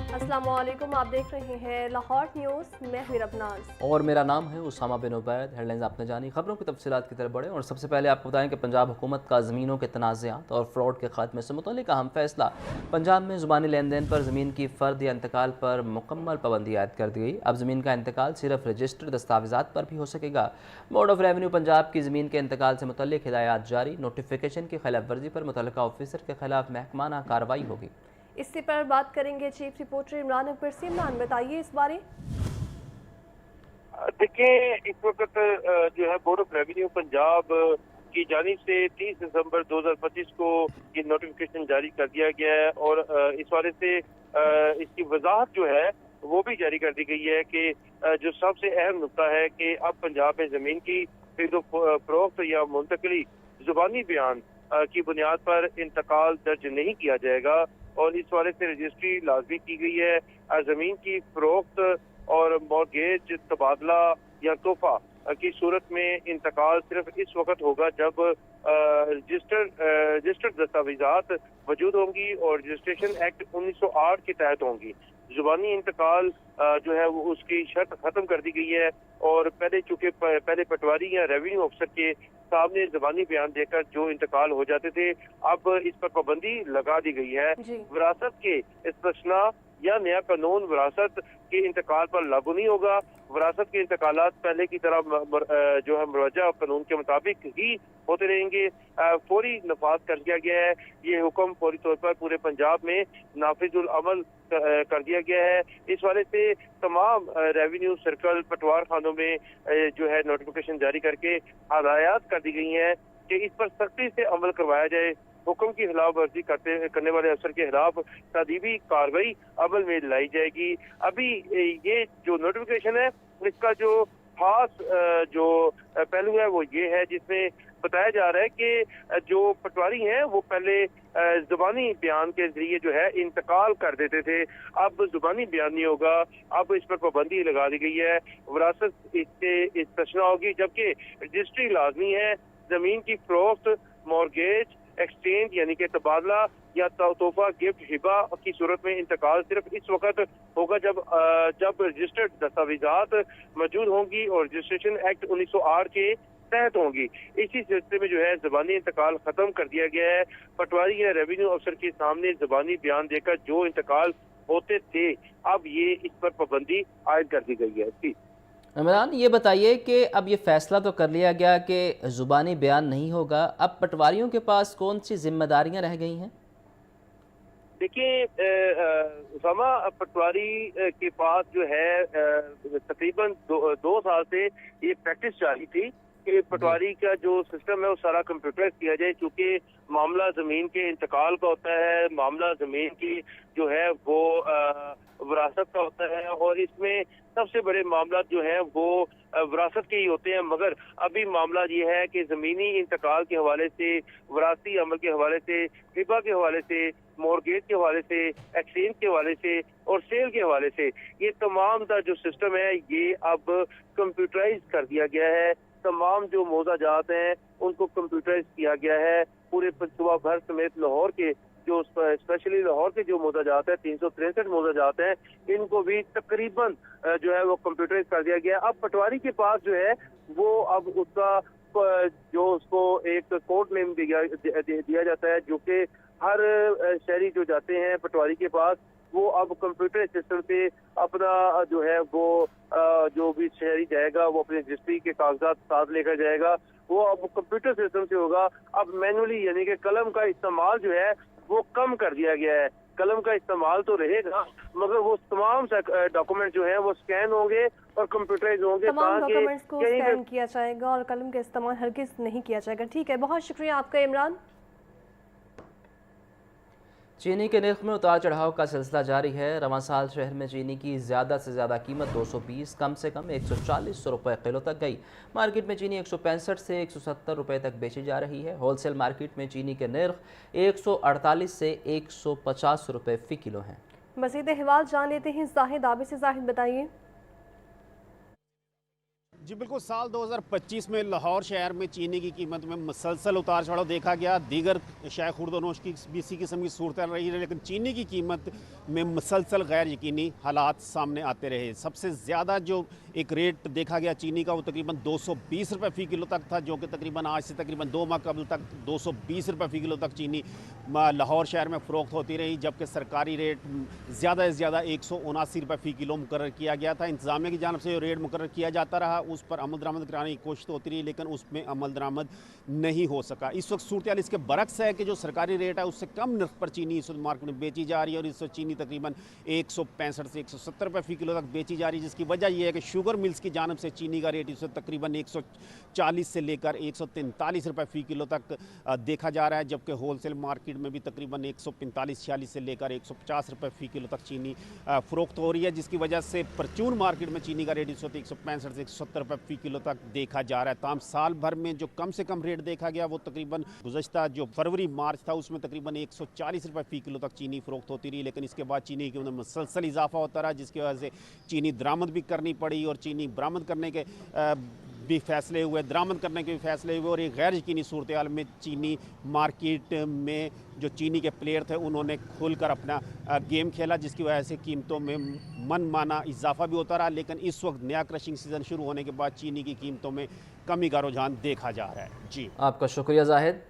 अस्सलामुअलैकुम, आप देख रहे हैं लाहौर न्यूज़। मैं हूं रबनाज और मेरा नाम है उसामा बिन उबैद। हेडलाइंस आपने जानी, खबरों की तफसीलात की तरफ बढ़े और सबसे पहले आपको बताएं कि पंजाब हुकूमत का ज़मीनों के तनाज़ात और फ्रॉड के खात्मे से मुतल्लिक़ अहम फैसला। पंजाब में ज़ुबानी लेन देन पर ज़मीन की फ़र्द या इंतकाल पर मुकम्मल पाबंदी आयद कर दी गई। अब ज़मीन का इंतकाल सिर्फ रजिस्टर्ड दस्तावेज़ात पर भी हो सकेगा। बोर्ड ऑफ रेवेन्यू पंजाब की ज़मीन के इंतकाल से मुतल्लिक़ हिदायत जारी। नोटिफिकेशन की खिलाफ वर्जी पर मुतल्लिका ऑफिसर के खिलाफ महकमाना कार्रवाई होगी। इसी पर बात करेंगे चीफ रिपोर्टर इमरान अकबर से। इमरान, बताइए इस बारे। देखिए, इस वक्त जो है बोर्ड ऑफ रेवेन्यू पंजाब की जानिब से 30 दिसंबर 2025 को ये नोटिफिकेशन जारी कर दिया गया है और इस वाले से इसकी वजाहत जो है वो भी जारी कर दी गई है कि जो सबसे अहम नुकता है कि अब पंजाब में जमीन की खरीदो फरोख्त या मुंतकली जुबानी बयान की बुनियाद पर इंतकाल दर्ज नहीं किया जाएगा और इस वाले से रजिस्ट्री लाजमी की गई है। जमीन की फरोख्त और मॉर्गेज तबादला या तोहफा की सूरत में इंतकाल सिर्फ इस वक्त होगा जब रजिस्टर्ड दस्तावेजात मौजूद होंगी और रजिस्ट्रेशन एक्ट 1908 के तहत होंगी। जुबानी इंतकाल जो है वो उसकी शर्त खत्म कर दी गई है और पहले पटवारी या रेवेन्यू अफसर के सामने जुबानी बयान देकर जो इंतकाल हो जाते थे, अब इस पर पाबंदी लगा दी गई है। विरासत के इस्तिस्ना या नया कानून विरासत के इंतकाल पर लागू नहीं होगा। विरासत के इंतकालात पहले की तरह जो है मुरवजा कानून के मुताबिक ही होते रहेंगे। फौरी नफाज कर दिया गया है। ये हुक्म फौरी तौर पर पूरे पंजाब में नाफिजुल अमल कर दिया गया है। इस वाले से तमाम रेवेन्यू सर्कल पटवार खानों में जो है नोटिफिकेशन जारी करके हदायत कर दी गई हैं कि इस पर सख्ती से अमल करवाया जाए। हुक्म की खिलाफ वर्जी करने वाले अफसर के खिलाफ तदीबी कार्रवाई अमल में लाई जाएगी। अभी ये जो नोटिफिकेशन है इसका जो खास जो पहलू है वो ये है जिसमें बताया जा रहा है कि जो पटवारी हैं वो पहले जुबानी बयान के जरिए जो है इंतकाल कर देते थे, अब जुबानी बयान नहीं होगा। अब इस पर पाबंदी लगा दी गई है। विरासत इससे इस्तिस्ना होगी जबकि रजिस्ट्री लाजमी है। जमीन की फरोख्त, मॉर्गेज, एक्सचेंज यानी कि तबादला या तोहफा, गिफ्ट, हिबा की सूरत में इंतकाल सिर्फ इस वक्त होगा जब रजिस्टर्ड दस्तावेजात मौजूद होंगी और रजिस्ट्रेशन एक्ट 1908 के तहत होंगी। इसी सिलसिले में जो है जुबानी इंतकाल खत्म कर दिया गया है। पटवारी या रेवेन्यू अफसर के सामने जुबानी बयान देकर जो इंतकाल होते थे, अब ये इस पर पाबंदी आयद कर दी गई है। जी इमरान, ये बताइए कि अब ये फैसला तो कर लिया गया कि ज़ुबानी बयान नहीं होगा, अब पटवारियों के पास कौन सी जिम्मेदारियां रह गई हैं? देखिए, उसामा, पटवारी के पास जो है तकरीबन दो साल से ये प्रैक्टिस जारी थी कि पटवारी का जो सिस्टम है वो सारा कंप्यूटराइज किया जाए, क्योंकि मामला जमीन के इंतकाल का होता है, मामला जमीन की जो है वो विरासत का होता है और इसमें सबसे बड़े मामला जो है वो विरासत के ही होते हैं। मगर अभी मामला ये है कि जमीनी इंतकाल के हवाले से, विरासती अमल के हवाले से, हिबा के हवाले से, मॉर्गेज के हवाले से, एक्सचेंज के हवाले से और सेल के हवाले से, ये तमाम का जो सिस्टम है ये अब कंप्यूटराइज कर दिया गया है। तमाम जो मोजाजात हैं उनको कंप्यूटराइज किया गया है। पूरे पंचकुला भर समेत लाहौर के जो स्पेशली लाहौर के जो मोजाजात है, 363 मोजाजात हैं, इनको भी तकरीबन जो है वो कंप्यूटराइज कर दिया गया है। अब पटवारी के पास जो है वो अब उसका जो उसको एक कोड नेम दिया जाता है, जो कि हर शहरी जो जाते हैं पटवारी के पास, वो अब कंप्यूटर सिस्टम से अपना जो है वो जो भी शहरी जाएगा वो अपने रजिस्ट्री के कागजात साथ लेकर जाएगा, वो अब कंप्यूटर सिस्टम से होगा। अब मैनुअली यानी कि कलम का इस्तेमाल जो है वो कम कर दिया गया है। कलम का इस्तेमाल तो रहेगा मगर वो तमाम डॉक्यूमेंट जो है वो स्कैन होंगे और कंप्यूटराइज होंगे। तमाम डॉक्यूमेंट्स को स्कैन किया जाएगा और कलम का इस्तेमाल हरगिज़ नहीं किया जाएगा। ठीक है, बहुत शुक्रिया आपका इमरान। चीनी के नर्ख में उतार चढ़ाव का सिलसिला जारी है। रवां साल शहर में चीनी की ज़्यादा से ज़्यादा कीमत 220 कम से कम 140 रुपये किलो तक गई। मार्केट में चीनी 165 से 170 रुपये तक बेची जा रही है। होलसेल मार्केट में चीनी के नर्ख 148 से 150 रुपये फ़ी किलो हैं। मज़ीद अहवाल जान लेते हैं जाहिद आबे से। जाहिद, बताइए। जी बिल्कुल, साल 2025 में लाहौर शहर में चीनी की कीमत में मुसलसल उतार चढ़ाव देखा गया। दीगर शाय खुर्दनोश की भी इसी किस्म की सूरत रही है, लेकिन चीनी की कीमत में मुसलसल गैर यकीनी हालात सामने आते रहे। सबसे ज़्यादा जो एक रेट देखा गया चीनी का वो तकरीबन 220 रुपये फ़ी किलो तक था, जो कि तकरीबन आज से तकरीबन 2 माह कबल तक 220 रुपये फ़ी किलो तक चीनी लाहौर शहर में फ़रोख्त होती रही, जबकि सरकारी रेट ज़्यादा से ज़्यादा 179 रुपये फ़ी किलो मुकर्रर किया गया था। इंतज़ामिया की जानिब से जो रेट मुकर्रर किया जाता रहा उस पर अमल दरामद कराने की कोशिश तो होती रही, लेकिन उसमें अमल दरामद नहीं हो सका। इस वक्त सूरत हाल इसके बरक्स है कि जो सरकारी रेट है उससे कम नर्ख पर चीनी इस वक्त मार्केट में बेची जा रही है, और इस वक्त चीनी तकरीबन 165 से 170 रुपये फ़ी किलो तक बेची जा रही है, जिसकी वजह यह है कि शुगर मिल्स की जानिब से चीनी का रेट इस वक्त तकरीबन 140 से लेकर 143 रुपये फ़ी किलो तक देखा जा रहा है, जबकि होलसेल मार्केट में भी तकरीबन 145-46 से लेकर 150 रुपये फ़ी किलो तक चीनी फ़रोख्त हो रही है, जिसकी वजह से परचून मार्केट में चीनी का रेट इस वक्त 165 से 170 रुपये फ़ी किलो तक देखा जा रहा है। ताम साल भर में जो कम से कम रेट देखा गया वो तकरीबन गुज़श्ता जो फरवरी मार्च था उसमें तकरीबन 140 रुपये फ़ी किलो तक चीनी फ़रोख्त होती रही, लेकिन इसके बाद चीनी की मुसलसल इजाफा होता रहा, जिसकी वजह से चीनी दरामद भी करनी पड़ी और चीनी बरामद करने के भी फैसले हुए, दरामद करने के भी फैसले हुए, और एक गैर यकीनी सूरत हाल में चीनी मार्केट में जो चीनी के प्लेयर थे उन्होंने खुलकर अपना गेम खेला, जिसकी वजह से कीमतों में मनमाना इजाफा भी होता रहा। लेकिन इस वक्त नया क्रशिंग सीज़न शुरू होने के बाद चीनी की कीमतों में कमी का रुझान देखा जा रहा है। जी आपका शुक्रिया जाहिद।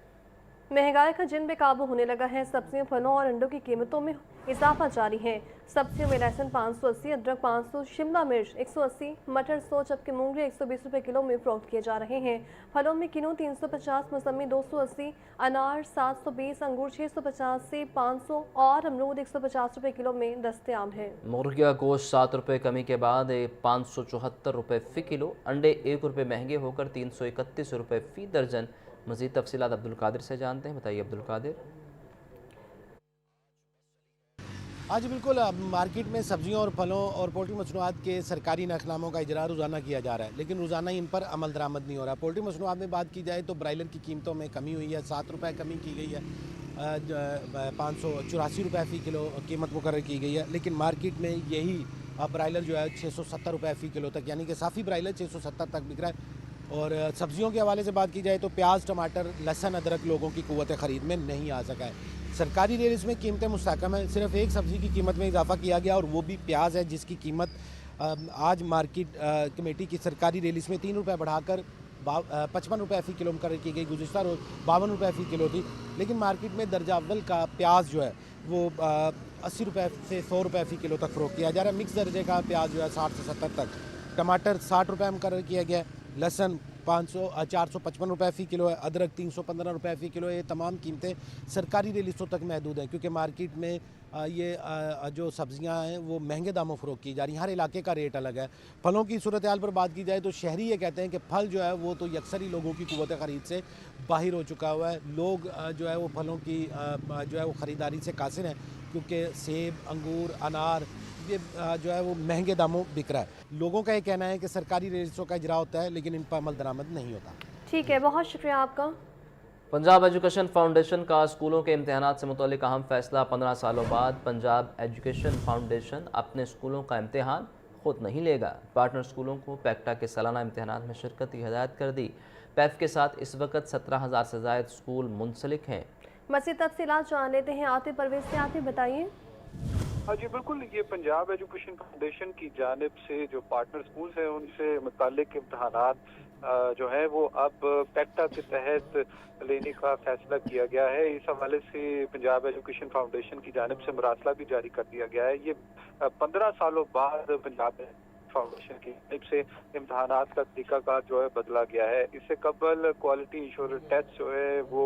महंगाई का जिन बेकाबू होने लगा है, सब्जियों, फलों और अंडों की कीमतों में इजाफा जारी है। सब्जियों में लहसुन 580, अदरक 500, शिमला मिर्च 180, मटर 100, जबकि मूंगरे 120 रुपये किलो में फ़रोख्त किए जा रहे हैं। फलों में किन्नू 350, मौसमी 280, अनार 720, अंगूर 650 से 500 और अमरूद 150 रुपये किलो में दस्तयाब है। मुर्गी का गोश्त 7 रुपये कमी के बाद 574 रुपये फ़ी किलो, अंडे 1 रुपये महंगे होकर 331 रुपये फ़ी दर्जन। मज़ीद तफसीलात अब्दुल कादिर से जानते हैं। बताइए अब्दुल कादिर। आज बिल्कुल मार्केट में सब्जियों और फलों और पोल्ट्री मसनूआत के सरकारी नखनामों का इजरा रोज़ाना किया जा रहा है, लेकिन रोज़ाना इन पर अमल दरामद नहीं हो रहा। पोल्ट्री मसनूआत में बात की जाए तो ब्रायलर की कीमतों में कमी हुई है, 7 रुपये कमी की गई है, 584 रुपये फ़ी किलो कीमत मुकर्रर की गई है, लेकिन मार्केट में यही ब्रायलर जो है 670 रुपये फ़ी किलो तक, यानी कि साफ़ी ब्रायलर 670 तक बिक रहा है। और सब्जियों के हवाले से बात की जाए तो प्याज, टमाटर, लहसुन, अदरक लोगों की क़ुव्वत ख़रीद में नहीं आ सका है। सरकारी रेट इसमें कीमतें मुस्तहकम है, सिर्फ एक सब्ज़ी की कीमत में इजाफा किया गया और वो भी प्याज है, जिसकी कीमत आज मार्केट कमेटी की सरकारी रिलीज में 3 रुपये बढ़ाकर 55 रुपये फ़ी किलो मुकर्रर की गई। गुज़िश्ता रोज़ 52 रुपये फ़ी किलो थी, लेकिन मार्केट में दर्जा अव्वल का प्याज जो है वो 80 रुपये से 100 रुपये फ़ी किलो तक फ़रोख्त किया जा रहा है। मिक्स दर्जे का प्याज जो है 60 से 70 तक, टमाटर 60 रुपये मुकर्रर किया गया है, लहसुन 455 रुपये फ़ी किलो है, अदरक 315 रुपये फ़ी किलो है। ये तमाम कीमतें सरकारी रिलीज़ों तक महदूद हैं, क्योंकि मार्केट में ये जो सब्ज़ियाँ हैं वो महंगे दामों फ़रोख्त की जा रही हैं। हर इलाके का रेट अलग है। फलों की सूरत हाल पर बात की जाए तो शहरी ये कहते हैं कि फल जो है वो तो यकसर ही लोगों की क़ुव्वत ख़रीद से बाहर हो चुका हुआ है। लोग जो है वो फलों की जो है वो ख़रीदारी से कासिर हैं, क्योंकि सेब, अंगूर, अनार ये जो है वो महंगे दामों बिक रहा है। लोगों का ये कहना है कि सरकारी रेट्सों का इजरा होता है, लेकिन इन पर अमल दरामद नहीं होता। ठीक है, बहुत शुक्रिया आपका। पंजाब एजुकेशन फाउंडेशन का स्कूलों के इम्तहानात से मुतल्लिक अहम फैसला। 15 सालों बाद पंजाब एजुकेशन फाउंडेशन अपने स्कूलों का इम्तहान खुद नहीं लेगा। पार्टनर स्कूलों को पैक्टा के सालाना इम्तहानात में शिरकत की हिदायत कर दी। पैफ के साथ इस वक्त 17,000 से ज़ायद स्कूल मुंसलिक हैं। मज़ीद तफसीलात जान लेते हैं आतिफ परवेज़ से। आतिफ बताइए। हाँ जी बिल्कुल, ये पंजाब एजुकेशन फाउंडेशन की जानिब से जो पार्टनर स्कूल्स हैं उनसे मुताल्लिक इम्तहानात जो है वो अब पैक्टा के तहत लेने का फैसला किया गया है। इस हवाले से पंजाब एजुकेशन फाउंडेशन की जानिब से मरासला भी जारी कर दिया गया है। ये 15 सालों बाद पंजाब फाउंडेशन की जानिब से इम्तहानात का तरीकाकार जो है बदला गया है। इससे कबल क्वालिटी इंश्योरेंस टेस्ट जो है वो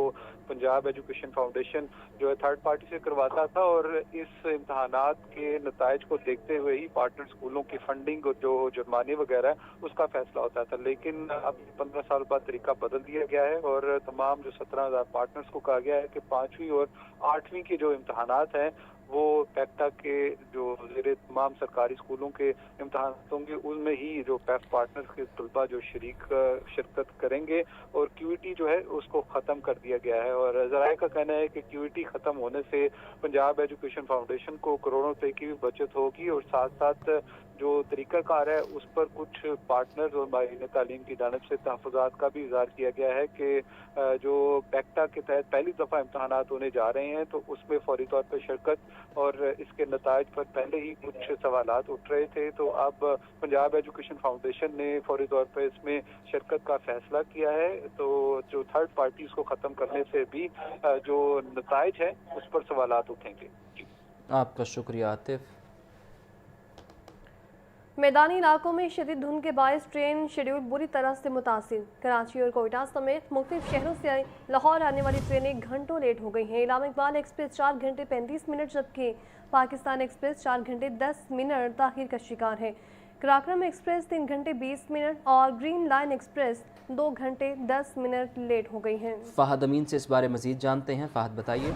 पंजाब एजुकेशन फाउंडेशन जो है थर्ड पार्टी से करवाता था, और इस इम्तहानात के नताइज को देखते हुए ही पार्टनर स्कूलों की फंडिंग और जो जुर्माने वगैरह उसका फैसला होता था। लेकिन अब 15 साल बाद तरीका बदल दिया गया है और तमाम जो 17,000 पार्टनर्स को कहा गया है कि 5वीं और 8वीं के जो इम्तहानात हैं वो पैक्टा के जो ज़ेरे तमाम सरकारी स्कूलों के इम्तहान होंगे उनमें ही जो पैफ पार्टनर्स के तलबा जो शिरकत करेंगे, और क्यूईटी जो है उसको ख़त्म कर दिया गया है। और ज़राए का कहना है कि क्यूईटी ख़त्म होने से पंजाब एजुकेशन फाउंडेशन को करोड़ों रुपए की भी बचत होगी, और साथ साथ जो तरीक़ाकार है उस पर कुछ पार्टनर्स और माहिरीन तालीम की जानिब से तहफ़्फ़ुज़ात का भी इज़हार किया गया है कि जो पैक्टा के तहत पहली दफ़ा इम्तहानात होने जा रहे हैं तो उसमें फौरी तौर पर शिरकत और इसके नताइज पर पहले ही कुछ सवालात उठ रहे थे। तो अब पंजाब एजुकेशन फाउंडेशन ने फौरी तौर पर इसमें शिरकत का फैसला किया है। तो जो थर्ड पार्टीज़ को ख़त्म करने से भी जो नताइज है उस पर सवालात उठेंगे। आपका शुक्रिया आतिफ। मैदानी इलाकों में शदीद धुंध के बायस ट्रेन शेड्यूल बुरी तरह से मुतासिर। कराची और कोयटा समेत मुख्तलिफ शहरों से लाहौर आने वाली ट्रेनें घंटों लेट हो गई हैं। इलामा इकबाल एक्सप्रेस 4 घंटे 35 मिनट जबकि पाकिस्तान एक्सप्रेस 4 घंटे 10 मिनट ताख़ीर का शिकार है। कराक्रम एक्सप्रेस 3 घंटे 20 मिनट और ग्रीन लाइन एक्सप्रेस 2 घंटे 10 मिनट लेट हो गई हैं। फ़हद अमीन से इस बारे मज़ीद जानते हैं। फ़हद बताइए।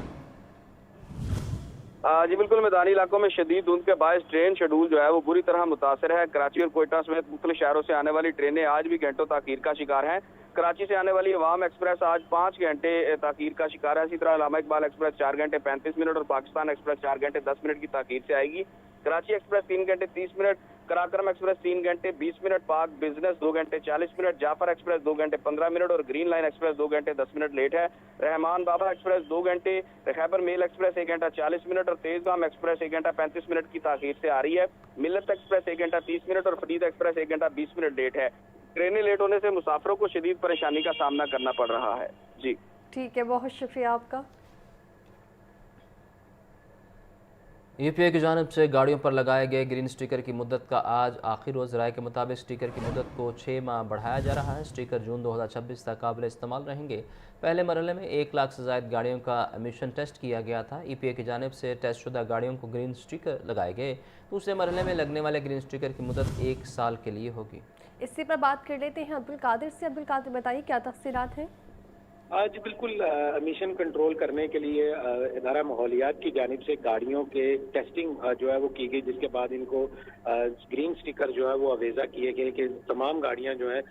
जी बिल्कुल, मैदानी इलाकों में शदीद धुंध के बायस ट्रेन शेड्यूल जो है वो बुरी तरह मुतासर है। कराची और कोयटा समेत मुख्तलिफ शहरों से आने वाली ट्रेनें आज भी घंटों ताख़ीर का शिकार हैं। कराची से आने वाली अवाम एक्सप्रेस आज 5 घंटे ताख़ीर का शिकार है। इसी तरह इलामा इकबाल एक्सप्रेस 4 घंटे 35 मिनट और पाकिस्तान एक्सप्रेस 4 घंटे 10 मिनट की ताख़ीर से आएगी। कराची एक्सप्रेस 3 घंटे 30 मिनट, कराक्रम एक्सप्रेस 3 घंटे 20 मिनट, पाक बिजनेस 2 घंटे 40 मिनट, जाफर एक्सप्रेस 2 घंटे 15 मिनट और ग्रीन लाइन एक्सप्रेस 2 घंटे 10 मिनट लेट है। रहमान बाबा एक्सप्रेस 2 घंटे, खैबर मेल एक्सप्रेस 1 घंटा 40 मिनट और तेजगाम एक्सप्रेस 1 घंटा 35 मिनट की ताख़ीर से आ रही है। मिल्लत एक्सप्रेस 1 घंटा 30 मिनट और फरीद एक्सप्रेस 1 घंटा 20 मिनट लेट है। ट्रेनें लेट होने से मुसाफिरों को शदीद परेशानी का सामना करना पड़ रहा है। जी ठीक है, बहुत शुक्रिया आपका। यूपीए की जानिब से गाड़ियों पर लगाए गए ग्रीन स्टिकर की मुद्दत का आज आखिर रोज़। राय के मुताबिक स्टिकर की मुद्दत को 6 माह बढ़ाया जा रहा है। स्टिकर जून 2026 तक काबिल इस्तेमाल रहेंगे। पहले मरहले में 1 लाख से ज़ायद गाड़ियों का एमिशन टेस्ट किया गया था। ईपीए की जानिब से टेस्ट शुदा गाड़ियों को ग्रीन स्टिकर लगाए गए। दूसरे मरहले में लगने वाले ग्रीन स्टिकर की मुद्दत 1 साल के लिए होगी। इसी पर बात कर लेते हैं अब्दुल कादिर से। अब्दुल कादिर बताइए क्या तफसीलात हैं। आज बिल्कुल एमिशन कंट्रोल करने के लिए इदारा माहौलियात की जानिब से गाड़ियों के टेस्टिंग जो है वो की गई, जिसके बाद इनको ग्रीन स्टिकर जो है वो अवेजा किए गए कि तमाम गाड़ियां जो है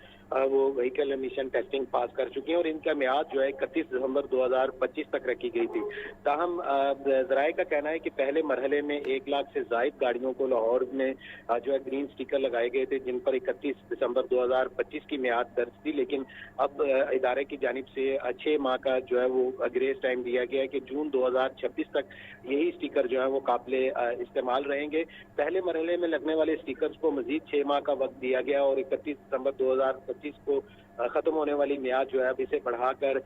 वो व्हीकल एमिशन टेस्टिंग पास कर चुकी हैं और इनका म्याद जो है 31 दिसंबर 2025 तक रखी गई थी। ताहम ज़राए का कहना है कि पहले मरहले में 1 लाख से ज़ायद गाड़ियों को लाहौर में जो है ग्रीन स्टिकर लगाए गए थे, जिन पर 31 दिसंबर 2025 की म्याद दर्ज थी। लेकिन अब इदारे की जानिब से 6 माह का जो है वो ग्रेस टाइम दिया गया है कि जून 2026 तक यही स्टिकर जो है वो काबिले इस्तेमाल रहेंगे। पहले मरहले में लगने वाले स्टिकर्स को मजीद 6 माह का वक्त दिया गया और 31 दिसंबर 2025 को खत्म होने वाली म्याद जो है अब इसे बढ़ाकर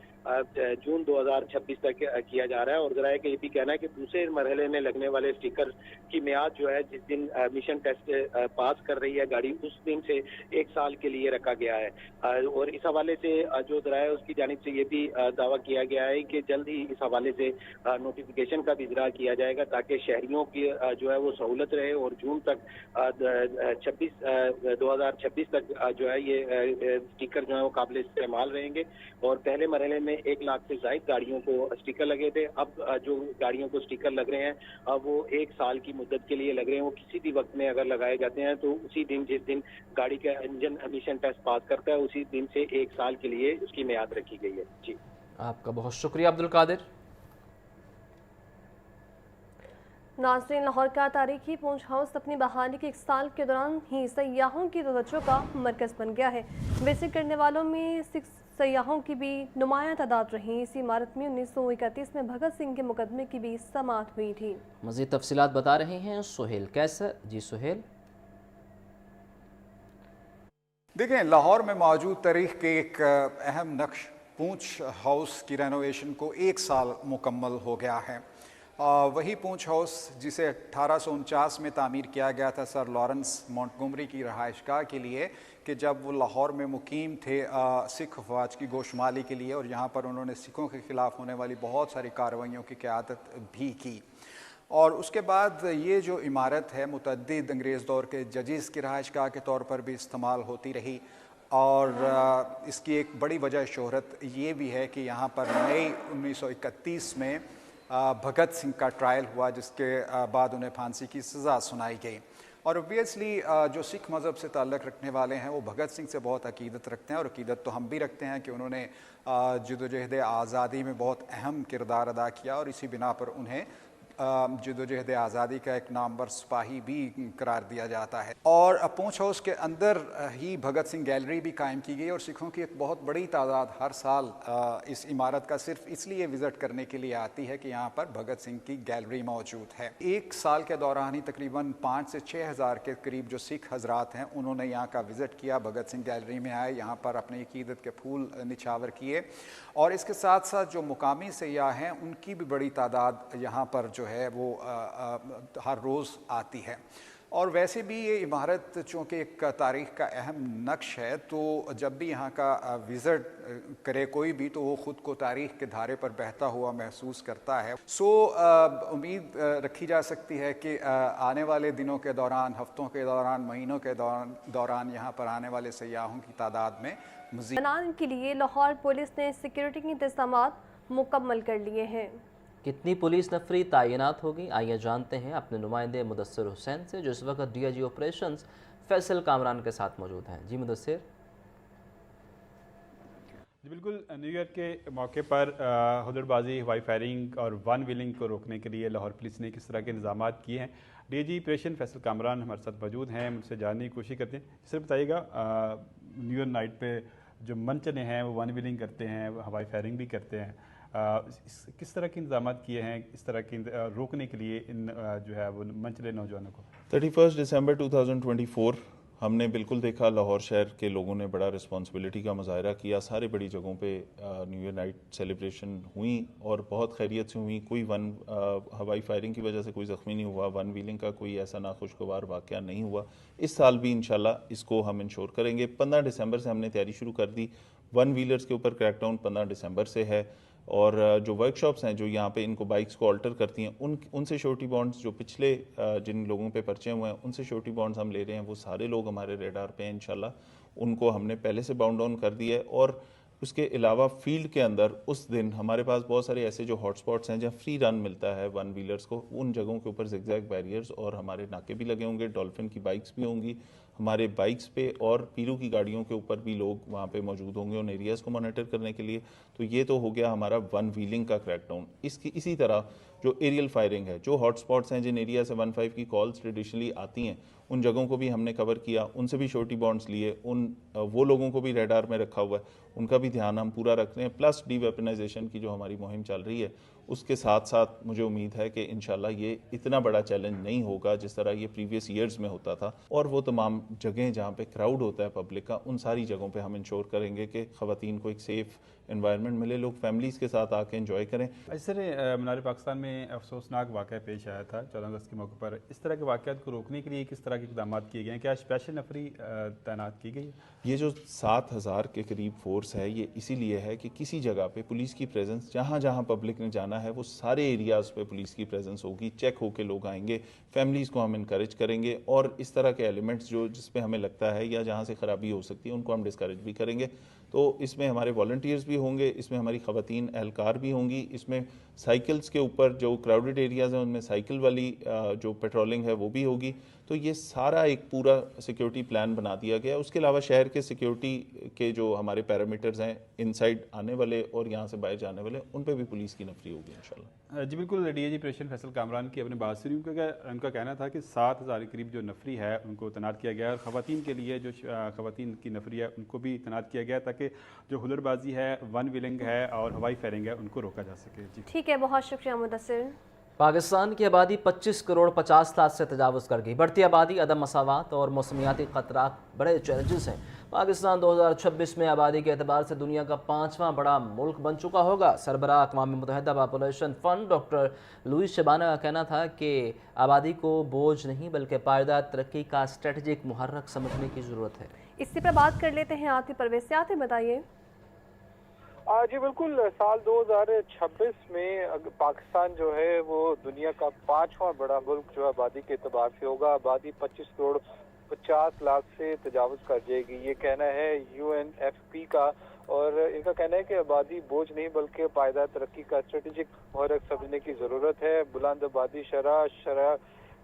जून 2026 तक किया जा रहा है। और जरा कि ये भी कहना है कि दूसरे मरहले में लगने वाले स्टिकर की म्याद जो है जिस दिन मिशन टेस्ट पास कर रही है गाड़ी, उस दिन से 1 साल के लिए रखा गया है। और इस हवाले से जो जरा है उसकी जानिब से ये भी दावा किया गया है कि जल्द ही इस हवाले से नोटिफिकेशन का भी इजरा किया जाएगा ताकि शहरियों की जो है वो सहूलत रहे और जून तक 2026 तक जो है ये स्टिकर जो है वो काबिल इस्तेमाल रहेंगे। और पहले मरहले में 1 लाख से ज़ायद गाड़ियों को स्टिकर लगे थे। अब जो गाड़ियों को स्टिकर लग रहे हैं अब वो 1 साल की मुद्दत के लिए लग रहे हैं। वो किसी भी वक्त में अगर लगाए जाते हैं तो उसी दिन जिस दिन गाड़ी का इंजन एमिशन टेस्ट पास करता है उसी दिन से 1 साल के लिए उसकी म्याद रखी गई है। जी आपका बहुत शुक्रिया अब्दुल कादिर। नाज़रीन, लाहौर का तारीखी पूंछ हाउस अपनी बहाली के 1 साल के दौरान ही सयाहों की तवज्जो का मरकज़ बन गया है। विजिट करने वालों में 6 सयाहों की भी नुमायां तादाद रही। इसी इमारत में 1931 में भगत सिंह के मुकदमे की भी समाअत हुई थी। मज़ीद तफसीलात बता रहे हैं सुहेल कैसर। जी सुहेल। देखें, लाहौर में मौजूद तारीख के एक अहम नक्श पूंछ हाउस की रेनोवेशन को 1 साल मुकम्मल हो गया है। वही पूंछ हाउस जिसे 1849 में तामीर किया गया था सर लॉरेंस मॉन्टगोमरी की रहायशगाह के लिए, कि जब वो लाहौर में मुकीम थे सिख अफवाज की गोशमाली के लिए, और यहाँ पर उन्होंने सिखों के ख़िलाफ़ होने वाली बहुत सारी कार्रवाइयों की क़यादत भी की। और उसके बाद ये जो इमारत है मुतअद्दिद अंग्रेज़ दौर के जजेस की रहायशगाह के तौर पर भी इस्तेमाल होती रही। और इसकी एक बड़ी वजह शोहरत ये भी है कि यहाँ पर मई 1931 में भगत सिंह का ट्रायल हुआ, जिसके बाद उन्हें फांसी की सज़ा सुनाई गई। और ऑब्वियसली जो सिख मज़हब से ताल्लुक़ रखने वाले हैं वो भगत सिंह से बहुत अकीदत रखते हैं, और अकीदत तो हम भी रखते हैं कि उन्होंने जदोजहद आज़ादी में बहुत अहम किरदार अदा किया, और इसी बिना पर उन्हें जदोजहद आज़ादी का एक नामवर सिपाही भी करार दिया जाता है। और पूंछ हाउस के अंदर ही भगत सिंह गैलरी भी कायम की गई और सिखों की एक बहुत बड़ी तादाद हर साल इस इमारत का सिर्फ इसलिए विज़िट करने के लिए आती है कि यहाँ पर भगत सिंह की गैलरी मौजूद है। एक साल के दौरान ही तकरीबन 5 से 6 हज़ार के करीब जो सिख हजरात हैं उन्होंने यहाँ का विज़िट किया, भगत सिंह गैलरी में आए, यहाँ पर अपनी अकीदत के फूल निछावर किए। और इसके साथ साथ जो मुकामी सयाह हैं उनकी भी बड़ी तादाद यहाँ पर जो है वो हर रोज़ आती है। और वैसे भी ये इमारत चूँकि एक तारीख़ का अहम नक्श है, तो जब भी यहाँ का विज़िट करे कोई भी तो वो ख़ुद को तारीख़ के धारे पर बहता हुआ महसूस करता है। उम्मीद रखी जा सकती है कि आने वाले दिनों के दौरान, हफ्तों के दौरान, महीनों के दौरान यहाँ पर आने वाले सयाहों की तादाद में मज़ीद मनाने के लिए लाहौर पुलिस ने सिक्योरिटी के इंतजाम मुकम्मल कर लिए हैं। कितनी पुलिस नफरी तैनात होगी, आइए जानते हैं अपने नुमाइंदे मुदस्सिर हुसैन से, जो इस वक्त DIG ऑपरेशंस फैसल कामरान के साथ मौजूद हैं। जी मुदस्सिर। जी बिल्कुल, न्यू ईयर के मौके पर हुल्लड़बाजी, हवाई फायरिंग और वन व्हीलिंग को रोकने के लिए लाहौर पुलिस ने किस तरह के इंतजाम किए हैं, DIG ऑपरेशन फैसल कामरान हमारे साथ मौजूद हैं, उनसे जानने की कोशिश करते हैं। सर बताइएगा, न्यू ईयर नाइट पे जो मन चले हैं वो वन व्हीलिंग करते हैं, हवाई फायरिंग भी करते हैं, किस तरह के इंतजाम किए हैं इस तरह के रोकने के लिए इन जो है वो मनचले नौजवानों को? 31 दिसंबर 2024 हमने बिल्कुल देखा, लाहौर शहर के लोगों ने बड़ा रिस्पॉन्सिबिलिटी का मुजाहरा किया। सारे बड़ी जगहों पे न्यू ईयर नाइट सेलिब्रेशन हुई और बहुत खैरियत से हुई। कोई हवाई फायरिंग की वजह से कोई ज़ख्मी नहीं हुआ, वन व्हीलिंग का कोई ऐसा नाखुशगवार वाक़या नहीं हुआ। इस साल भी इंशाल्लाह इसको हम इंश्योर करेंगे। 15 दिसंबर से हमने तैयारी शुरू कर दी। वन व्हीलर्स के ऊपर क्रैकडाउन 15 दिसंबर से है और जो वर्कशॉप्स हैं जो यहाँ पे इनको बाइक्स को ऑल्टर करती हैं उनसे श्योरिटी बॉन्ड्स जो पिछले जिन लोगों पे पर्चे हुए हैं उनसे श्योरिटी बॉन्ड्स हम ले रहे हैं। वो सारे लोग हमारे रेडार पे हैं इंशाल्लाह। उनको हमने पहले से बाउंड डाउन कर दिया है। और उसके अलावा फील्ड के अंदर उस दिन हमारे पास बहुत सारे ऐसे जो हॉटस्पॉट्स हैं जहाँ फ्री रन मिलता है वन व्हीलर्स को, उन जगहों के ऊपर जिगजैग बैरियर्स और हमारे नाके भी लगे होंगे, डॉल्फिन की बाइक्स भी होंगी हमारे बाइक्स पे, और पीरू की गाड़ियों के ऊपर भी लोग वहाँ पे मौजूद होंगे उन एरियाज़ को मॉनिटर करने के लिए। तो ये तो हो गया हमारा वन व्हीलिंग का क्रैकडाउन। इसी तरह जो एरियल फायरिंग है, जो हॉटस्पॉट्स हैं जिन एरिया से 15 की कॉल्स ट्रेडिशनली आती हैं, उन जगहों को भी हमने कवर किया, उनसे भी श्योरिटी बॉन्ड्स लिए, वो लोगों को भी रेडार में रखा हुआ है, उनका भी ध्यान हम पूरा रख रहे हैं। प्लस डीवेपनाइजेशन की जो हमारी मुहिम चल रही है उसके साथ साथ मुझे उम्मीद है कि इंशाल्लाह ये इतना बड़ा चैलेंज नहीं होगा जिस तरह ये प्रीवियस ईयर्स में होता था। और वो तमाम जगह जहाँ पे क्राउड होता है पब्लिक का, उन सारी जगहों पे हम इंश्योर करेंगे कि ख़वातीन को एक सेफ़ एनवायरनमेंट मिले, लोग फैमिलीज़ के साथ आके एंजॉय करें। इस तरह मीनार पाकिस्तान में अफसोसनाक वाक़या पेश आया था 14 अगस्त के मौके पर। इस तरह के वाक़यात को रोकने के लिए किस तरह के इक़दाम किए गए हैं? क्या स्पेशल नफरी तैनात की गई है? ये जो 7000 के करीब फोर्स है ये इसीलिए है कि किसी जगह पे पुलिस की प्रेजेंस, जहाँ जहाँ पब्लिक ने जाना है वो सारे एरियाज़ पे पुलिस की प्रेजेंस होगी, चेक होके लोग आएंगे, फैमिलीज़ को हम इनकरेज करेंगे और इस तरह के एलिमेंट्स जो जिस पे हमें लगता है या जहाँ से ख़राबी हो सकती है उनको हम डिस्करेज भी करेंगे। तो इसमें हमारे वॉलंटियर्स भी होंगे, इसमें हमारी ख़वातीन एहलकार भी होंगी, इसमें साइकिल्स के ऊपर जो क्राउडेड एरियाज़ हैं उनमें साइकिल वाली जो पेट्रोलिंग है वो भी होगी। तो ये सारा एक पूरा सिक्योरिटी प्लान बना दिया गया। उसके अलावा शहर के सिक्योरिटी के जो हमारे पैरामीटर्स हैं, इनसाइड आने वाले और यहाँ से बाहर जाने वाले, उन पर भी पुलिस की नफरी होगी इंशाल्लाह। जी बिल्कुल, DIG ऑपरेशन फैसल कामरान की अपने बात सुनी, उनका कहना था कि 7000 के करीब जो नफरी है उनको तैनात किया गया और ख़वातीन के लिए जो ख़वातीन की नफरी है उनको भी तैनात किया गया ताकि जो हुल्लड़बाजी है, वन व्हीलिंग है और हवाई फायरिंग है उनको रोका जा सके। जी ठीक है, बहुत शुक्रिया मुदस्सिर। पाकिस्तान की आबादी 25 करोड़ 50 लाख से तजावज़ कर गई। बढ़ती आबादी, अदम मसावात और मौसमियाती ख़तरात बड़े चैलेंजेस हैं। पाकिस्तान 2026 में आबादी के अतबार से दुनिया का 5वां बड़ा मुल्क बन चुका होगा। सरबराह अक़वाम मुत्तहिदा पॉपुलेशन फ़ंड डॉक्टर लुईस शबाना का कहना था कि आबादी को बोझ नहीं बल्कि पायदार तरक्की का स्ट्रेटजिक मुहर्रक समझने की ज़रूरत है। इसी पर बात कर लेते हैं आती परवेज़ से। आते बताइए। जी बिल्कुल, साल 2026 में पाकिस्तान जो है वो दुनिया का 5वां बड़ा मुल्क जो आबादी के एतबार से होगा। आबादी 25 करोड़ 50 लाख से तजावज़ कर जाएगी, ये कहना है UNFP का। और इनका कहना है कि आबादी बोझ नहीं बल्कि पायदार तरक्की का स्ट्रेटेजिक मुहर्रक समझने की ज़रूरत है। बुलंद आबादी शरह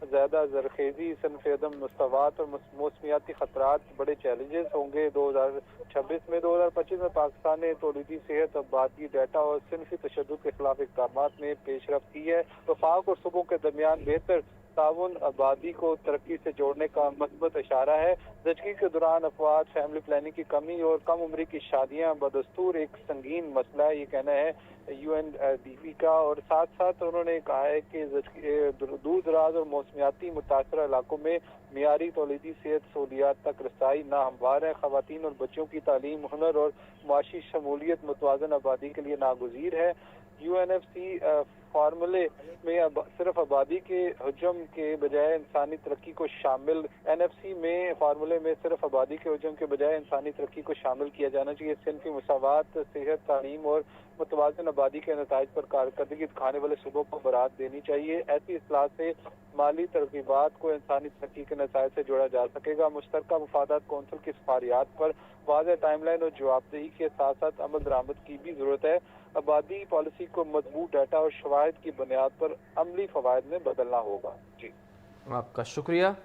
ज़्यादा जरखेज़ी, सनफ़ अदम मस्तवात और मौसमियाती ख़तरात बड़े चैलेंजेस होंगे 2026 में। 2025 में पाकिस्तान ने तौलीदी सेहत, आबादी डाटा और सिनफ़ी तशद्दुद के खिलाफ इक़दामात में पेशरफ़्त की है। वफाक और सूबों के दरमियान बेहतर ताउन आबादी को तरक्की से जोड़ने का मस्बत इशारा है। ज़चगी के दौरान अफवाद, फैमिली प्लानिंग की कमी और कम उम्री की शादियाँ बदस्तूर एक संगीन मसला है, ये कहना है UNDP का। और साथ साथ उन्होंने कहा है कि दूर दराज और मौसमियाती मुतासर इलाकों में मियारी तौलीदी सेहत सहूलियात तक रसाई नाहमवार है। ख़वातीन और बच्चों की तालीम, हुनर और माशी शमूलियत मुतवाज़न आबादी के लिए नागुज़ीर है। UNFC फार्मूले में सिर्फ आबादी के हजम के बजाय इंसानी तरक्की को शामिल NFC में फार्मूले में सिर्फ आबादी के हजम के बजाय इंसानी तरक्की को शामिल किया जाना चाहिए। सिनफी मसावात, सेहत, तालीम और मुतवाज़न आबादी के नताइज पर कारकर्दगी दिखाने वाले सूबों को बरात देनी चाहिए। ऐसी इस्लाह से माली तरगीबात को इंसानी तरक्की के नताइज से जोड़ा जा सकेगा। मुश्तरका मुफादात कौंसिल की सिफारियात पर वाज़ेह टाइमलाइन और जवाबदेही के साथ साथ अमल दरामद की भी जरूरत है। आबादी पॉलिसी को मजबूत डाटा और शवाहिद की बुनियाद पर अमली फवायद में बदलना होगा। जी, आपका शुक्रिया।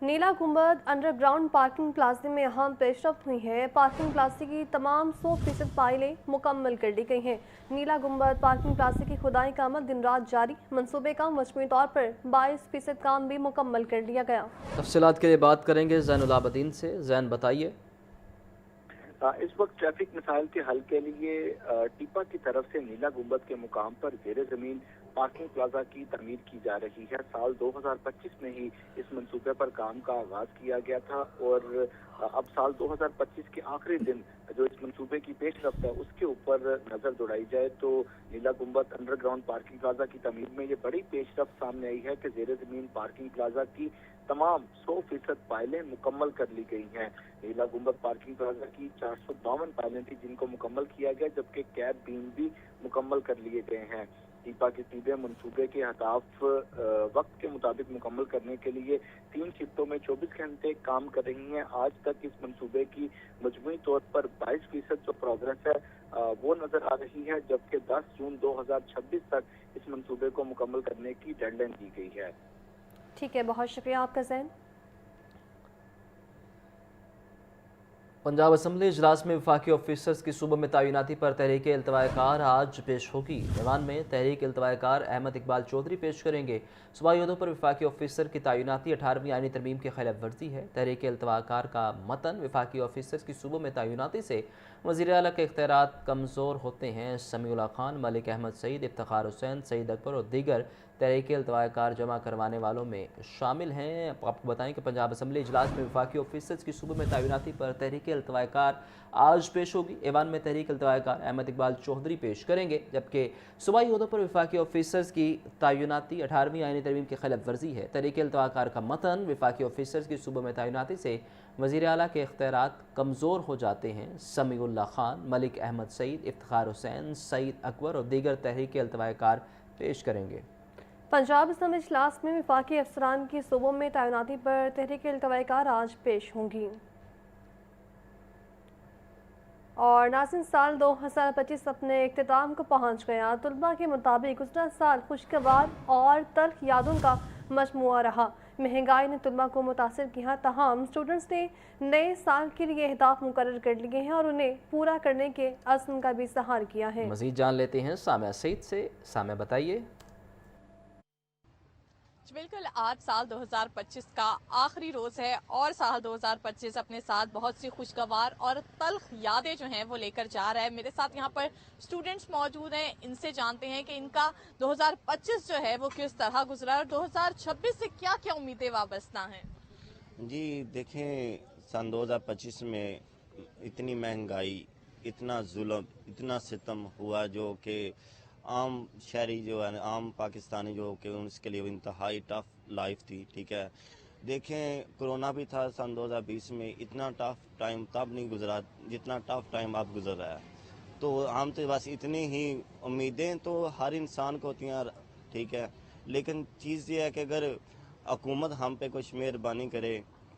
नीला गुंबद अंडरग्राउंड पार्किंग प्लाजा में अहम पेशरफ हुई है। पार्किंग प्लाजा की तमाम 100% फाइलें मुकम्मल कर ली गई हैं। नीला गुंबद पार्किंग प्लाजा की खुदाई का अमल दिन रात जारी। मंसूबे का मजमूई तौर पर 22% काम भी मुकम्मल कर लिया गया। तफसीलात के लिए बात करेंगे ज़ैनुल आबदीन से। ज़ैन बताइए। इस वक्त ट्रैफिक मसाइल के हल के लिए टीपा की तरफ से नीला गुंबद के मुकाम पर ज़ेरे ज़मीन पार्किंग प्लाजा की तमीर की जा रही है। साल 2025 में ही इस मंसूबे पर काम का आगाज किया गया था और अब साल 2025 के आखिरी दिन जो इस मंसूबे की पेशरफ्त है उसके ऊपर नजर दौड़ाई जाए तो नीला गुंबद अंडरग्राउंड पार्किंग प्लाजा की तमीर में ये बड़ी पेशरफ्त सामने आई है कि ज़ेरे ज़मीन पार्किंग प्लाजा की तमाम 100% फाइलें मुकम्मल कर ली गई हैं। नीला गुंबद पार्किंग प्लाजा की 452 फाइलें थी जिनको मुकम्मल किया गया, जबकि कैब बीम भी मुकम्मल कर लिए गए हैं। टीपा की टीमें मंसूबे के अहदाफ वक्त के मुताबिक मुकम्मल करने के लिए 3 शिफ्टों में 24 घंटे काम कर रही हैं। आज तक इस मंसूबे की मजमूई तौर पर 22% जो प्रोग्रेस है वो नजर आ रही है, जबकि 10 जून 2026 तक इस मंसूबे को मुकम्मल करने की डेडलाइन दी गई है। ठीक है, बहुत शुक्रिया आपका ज़ैन। पंजाब असम्बली इजलास में वफाकी ऑफिसर्स की सूबों में तैनाती पर तहरीक इल्तवाकार आज पेश होगी। ऐवान में तहरीक इल्तवाकार अहमद इकबाल चौधरी पेश करेंगे। सूबाई अहदों पर वफाकी ऑफिसर की तैनाती 18वीं आईनी तरमीम की खिलाफ वर्जी है। तहरीक इल्तवाकार का मतन वफाकी ऑफिसर्स की सूबों में तैनाती से वज़ीर आला के इख्तियारात कमज़ोर होते हैं। समीउल्लाह खान, मलिक अहमद सईद, इफ्तिखार हुसैन, सईद अकबर और दीगर तहरीक इल्तवाकार जमा करवाने वालों में शामिल हैं। आपको बताएं कि पंजाब असम्बली इजलास में वफाकी ऑफिसर्स की सूबों में तैनाती पर तहरीक इल्तवाकार आज पेश होगी। ऐवान में तहरीक इल्तवाकार अहमद इकबाल चौधरी पेश करेंगे, जबकि सूबाई अहदों पर वफाकी ऑफिसर्स की तैनाती 18वीं आईनी तरमीम की खिलाफ वर्जी है। तहरीक इल्तवाकार का मतन वफाकी ऑफिसर्स की सूबों में तैनाती से वज़ीर आला के इख्तियारात कमज़ोर हो जाते हैं। समीउल्लाह खान, मलिक अहमद सईद, इफ्तिखार हुसैन, सईद अकबर और दीगर तहरीक इल्तवाकार पेश करेंगे। पंजाब असम्बली इजलास में वफाकी अफसरान की सूबों में तैनाती पर तहरीक इल्तवाकार आज पेश होंगी। और नाज़रीन, साल 2025 अपने इख्तिताम को पहुँच गया। तलबा के मुताबिक गुज़श्ता साल खुशगवार और तल्ख यादों का मजमुआ रहा। महंगाई ने तलबा को मुतासिर किया, तमाम स्टूडेंट्स ने नए साल के लिए अहदाफ मुकर्रर कर लिए हैं और उन्हें पूरा करने के अज़्म का भी इज़हार किया है। मज़ीद जान लेते हैं सामिया सईद से। सामिया बताइए। बिल्कुल, आज साल 2025 का आखिरी रोज़ है और साल 2025 अपने साथ बहुत सी खुशगवार और तल्ख यादें जो हैं वो लेकर जा रहा है। मेरे साथ यहाँ पर स्टूडेंट्स मौजूद हैं, इनसे जानते हैं कि इनका 2025 जो है वो किस तरह गुजरा और 2026 से क्या क्या उम्मीदें वाबस्ता हैं। जी देखें, सन 2025 में इतनी महंगाई, इतना जुल्म, इतना सितम हुआ जो कि आम शहरी जो है, आम पाकिस्तानी जो कि उसके लिए इंतहाई टफ लाइफ थी। ठीक है, देखें कोरोना भी था सन 2020 में, इतना टफ टाइम तब नहीं गुजरा जितना टफ टाइम अब गुजर रहा है। तो हम तो बस इतनी ही उम्मीदें तो हर इंसान को होती हैं, ठीक है, लेकिन चीज़ ये है कि अगर हुकूमत हम पे कुछ मेहरबानी करे,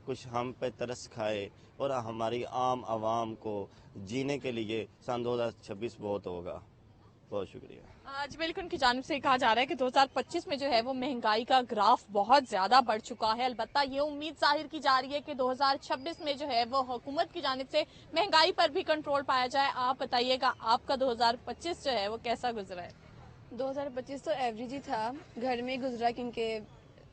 कुछ हम पे तरस खाए और हमारी आम आवाम को जीने के लिए सन 2026 बहुत होगा। बहुत शुक्रिया। आज बिल्कुल उनकी जानिब से कहा जा रहा है कि 2025 में जो है वो महंगाई का ग्राफ बहुत ज्यादा बढ़ चुका है। अलबत्ता ये उम्मीद जाहिर की जा रही है कि 2026 में जो है वो हुकूमत की जानिब से महंगाई पर भी कंट्रोल पाया जाए। आप बताइएगा आपका 2025 जो है वो कैसा गुजरा है? 2025 तो एवरेज ही था, घर में गुजरा क्योंकि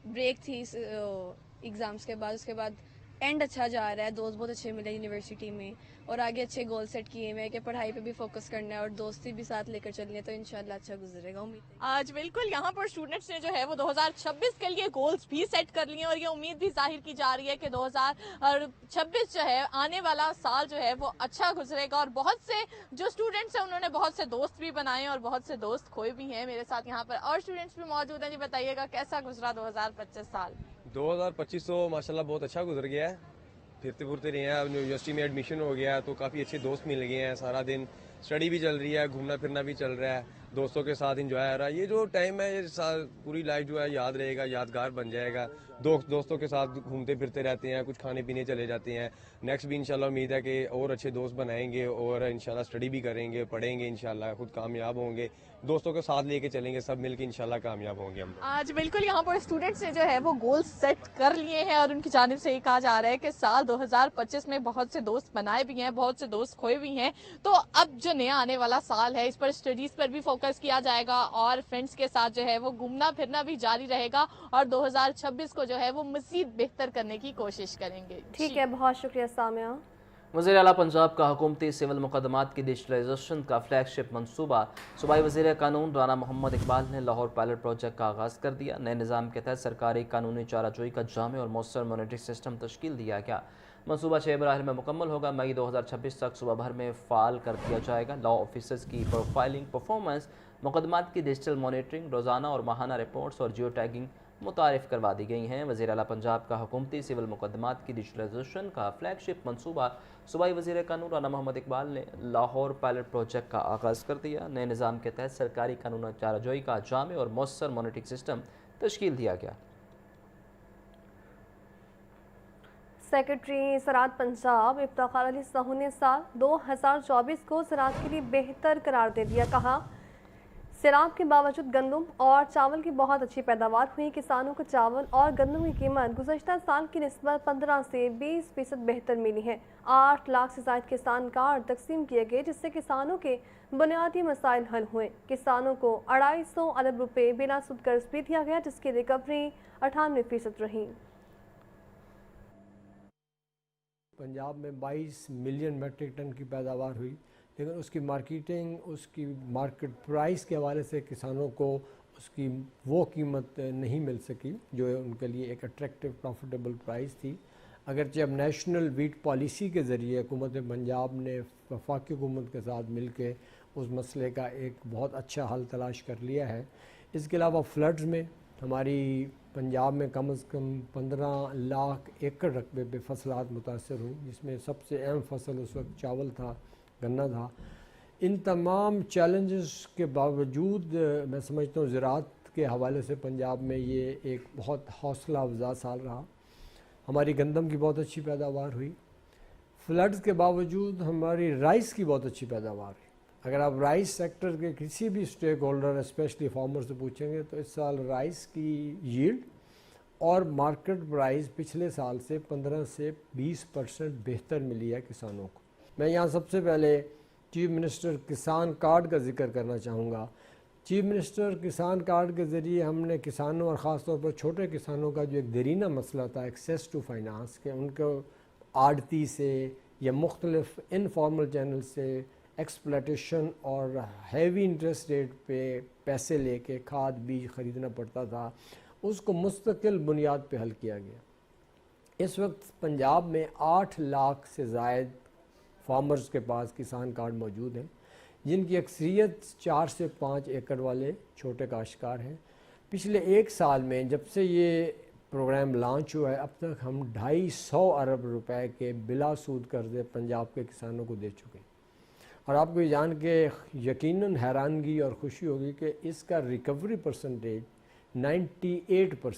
ब्रेक थी एग्ज़ाम्स के बाद। उसके बाद एंड अच्छा जा रहा है, दोस्त बहुत अच्छे मिले यूनिवर्सिटी में और आगे अच्छे गोल सेट किए हुए हैं कि पढ़ाई पे भी फोकस करना है और दोस्ती भी साथ लेकर चलनी है, तो इंशाल्लाह अच्छा गुजरेगा। उम्मीद है। आज बिल्कुल यहाँ पर स्टूडेंट्स ने जो है वो 2026 के लिए गोल्स भी सेट कर लिए और ये उम्मीद भी जाहिर की जा रही है कि 2026 जो है आने वाला साल जो है वो अच्छा गुजरेगा। और बहुत से जो स्टूडेंट्स हैं उन्होंने बहुत से दोस्त भी बनाए और बहुत से दोस्त खोए भी हैं। मेरे साथ यहाँ पर और स्टूडेंट्स भी मौजूद हैं। जी बताइएगा कैसा गुजरा 2025 साल? 2025 तो माशाल्लाह बहुत अच्छा गुजर गया है। फिरते फुरते रहे हैं, अब यूनिवर्सिटी में एडमिशन हो गया तो काफ़ी अच्छे दोस्त मिल गए हैं। सारा दिन स्टडी भी चल रही है, घूमना फिरना भी चल रहा है, दोस्तों के साथ इंजॉय आ रहा है। ये जो टाइम है ये पूरी लाइफ जो है याद रहेगा, यादगार बन जाएगा। दोस्तों के साथ घूमते फिरते रहते हैं, कुछ खाने पीने चले जाते हैं। नेक्स्ट भी इंशाल्लाह उम्मीद है कि और अच्छे दोस्त बनाएंगे और इंशाल्लाह स्टडी भी करेंगे, पढ़ेंगे, इंशाल्लाह खुद कामयाब होंगे, दोस्तों के साथ लेके चलेंगे, सब मिलके इंशाल्लाह कामयाब होंगे हम। आज बिल्कुल यहाँ पर स्टूडेंट्स ने जो है वो गोल सेट कर लिए हैं और उनकी जानिब से ये कहा जा रहा है कि साल 2025 में बहुत से दोस्त बनाए भी हैं, बहुत से दोस्त खोए भी हैं। तो अब जो नया आने वाला साल है इस पर स्टडीज पर भी फोकस किया जाएगा और फ्रेंड्स के साथ जो है वो घूमना फिरना भी जारी रहेगा और 2026 को जो है वो मजीद बेहतर करने की कोशिश करेंगे। ठीक है, बहुत शुक्रिया सामिया। वज़ीर आला पंजाब का हुकूमती सिविल मुकदमात की डिजिटलाइजेशन का फ्लैगशिप मनसूबा सूबाई वज़ीर कानून राना मोहम्मद इकबाल ने लाहौर पायलट प्रोजेक्ट का आगाज़ कर दिया। नए निज़ाम के तहत सरकारी कानूनी चाराजोई का जामे और मौसर मॉनिटरिंग सिस्टम तश्कील दिया गया। मनसूबा 6 मराहिल में मुकम्मल होगा। मई 2026 तक सुबह भर में फ़ाल कर दिया जाएगा। लॉ ऑफिसर्स की प्रोफाइलिंग, परफॉर्मेंस, मुकदमात की डिजिटल मॉनिटरिंग, रोज़ाना और माहाना रिपोर्ट्स और जियो टैगिंग मुतारिफ करवा दी गई हैं। वज़ीर आला पंजाब का हुकूमती सिविल मुकदमात की डिजिटलाइजेशन का फ्लैगशिप मनसूबा सूबाई वज़ीर कानून राना मोहम्मद इकबाल ने लाहौर पायलट प्रोजेक्ट का आगाज़ कर दिया। नए निज़ाम के तहत सरकारी कानून चाराजोई का जामे और मौसर मॉनिटरिंग सिस्टम तश्कील दिया गया। सेक्रेटरी ज़राअत पंजाब इफ्तिखार अली साहू ने साल 2024 को ज़राअत के लिए बेहतर करार दे दिया। कहा सैलाब के बावजूद गंदम और चावल की बहुत अच्छी पैदावार हुई। किसानों को चावल और गंदम की कीमत गुज़श्ता साल की निस्बत 15 से 20% बेहतर मिली है। 8 लाख से ज़ायद किसान कार्ड तकसीम किए गए जिससे किसानों के बुनियादी मसाइल हल हुए। किसानों को 250 अरब रुपये बिना सूद कर्ज भी दिया गया जिसकी रिकवरी 98% रही। पंजाब में 22 मिलियन मेट्रिक टन की पैदावार हुई, लेकिन उसकी मार्केटिंग, उसकी मार्केट प्राइस के हवाले से किसानों को उसकी वो कीमत नहीं मिल सकी जो उनके लिए एक अट्रैक्टिव प्रॉफिटेबल प्राइस थी। अगरचे अब नेशनल वीट पॉलिसी के ज़रिए हुकूमत पंजाब ने वफाकी हुकूमत के साथ मिलकर उस मसले का एक बहुत अच्छा हल तलाश कर लिया है। इसके अलावा फ्लड्स में हमारी पंजाब में कम से कम 15 लाख एकड़ रकबे पे फसलात मुतासर हुई, जिसमें सबसे अहम फसल उस वक्त चावल था, गन्ना था। इन तमाम चैलेंजेस के बावजूद मैं समझता हूँ ज़राअत के हवाले से पंजाब में ये एक बहुत हौसला अफजा साल रहा। हमारी गंदम की बहुत अच्छी पैदावार हुई। फ्लड्स के बावजूद हमारी राइस की बहुत अच्छी पैदावार हुई। अगर आप राइस सेक्टर के किसी भी स्टेक होल्डर स्पेशली फार्मर से पूछेंगे तो इस साल राइस की यील्ड और मार्केट प्राइस पिछले साल से 15 से 20% बेहतर मिली है किसानों को। मैं यहाँ सबसे पहले चीफ मिनिस्टर किसान कार्ड का जिक्र करना चाहूँगा। चीफ मिनिस्टर किसान कार्ड के ज़रिए हमने किसानों और ख़ास तौर पर छोटे किसानों का जो एक देरीना मसला था एक्सेस टू फाइनेंस के, उनको आड़ती से या मुख्तलिफ इनफॉर्मल चैनल से एक्सप्लॉटेशन और हैवी इंटरेस्ट रेट पे पैसे लेके खाद बीज ख़रीदना पड़ता था, उसको मुस्तकिल बुनियाद पे हल किया गया। इस वक्त पंजाब में 8 लाख से ज़ायद फार्मर्स के पास किसान कार्ड मौजूद हैं, जिनकी अक्सरियत 4 से 5 एकड़ वाले छोटे काश्तकार हैं। पिछले 1 साल में जब से ये प्रोग्राम लॉन्च हुआ है अब तक हम 250 अरब रुपए के बिला सूद कर्ज़े पंजाब के किसानों को दे चुके हैं। और आपको ये जान के यकीनन हैरानगी और खुशी होगी कि इसका रिकवरी परसेंटेज 98%